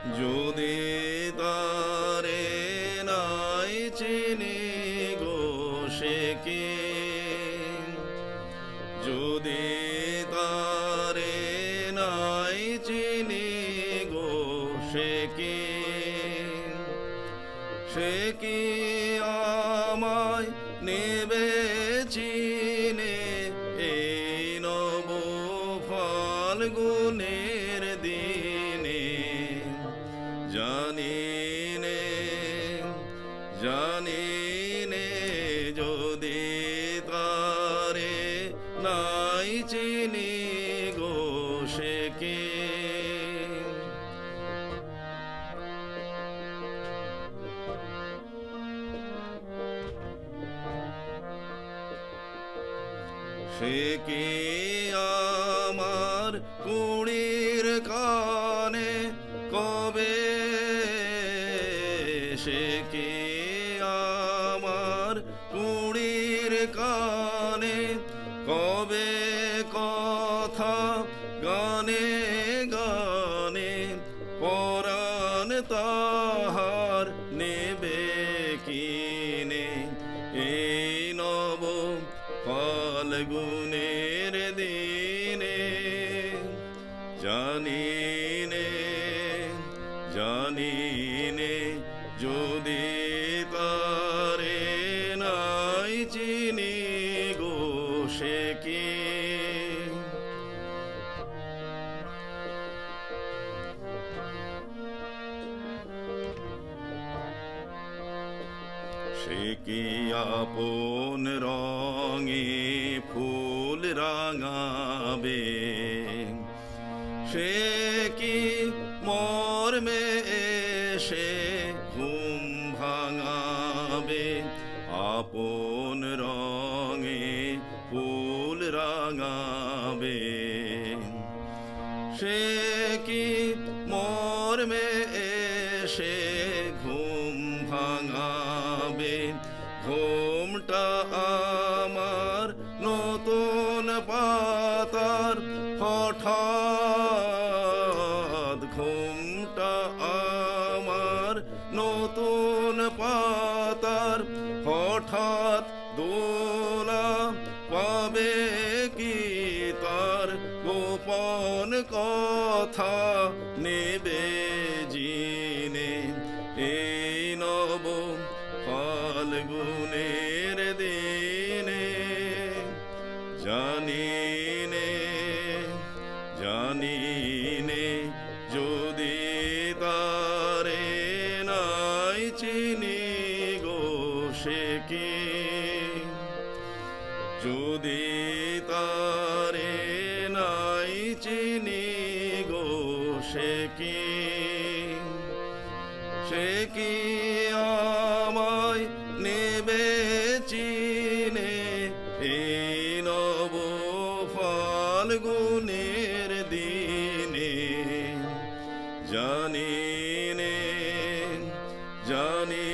যদি তারে নাই চিনি গো সে কি, যদি তারে নাই চিনি গো সে কি, সে কি আমায় নেবে চিনে এই নব ফাল্গুনের দিনে। জানিনে জানিনে যদি তারে নাই চিনি গো সে কি, সে কি আমার কুড়ির কানে কবে, সে কি আমার কুড়ির কানে কবে কথা গানে গানে পরাণ তাহার নেবে কিনে এই নব ফাল্গুনের দিনে। জানিনে জানিনে যদি তারে নাই চিনি গো সে কি, সে কি আপন রঙে ফুল রাঙাবে, সে কি মর্মে এসে ঘুম ভাঙাবে, আপন রঙে ফুল রাঙাবে, সে কি মর্মে এসে ঘুম ভাঙাবে। ঘুমটা আমার নতুন পাতার হঠাৎ, ঘুমটা আমার নতুন পাতার হঠাৎ দোলা পাবে কি তার গোপন কথা নেবে জিনে এই নব ফাল্গুনের দিনে। জানিনে জানিনে যদি তারে নাই চিনি গো সে কি, যদি তারে নাই চিনি গো সে কি, সে কি আমায় নেবে চিনে এই নব ফাল্গুনের দিনে। জানিনে জানি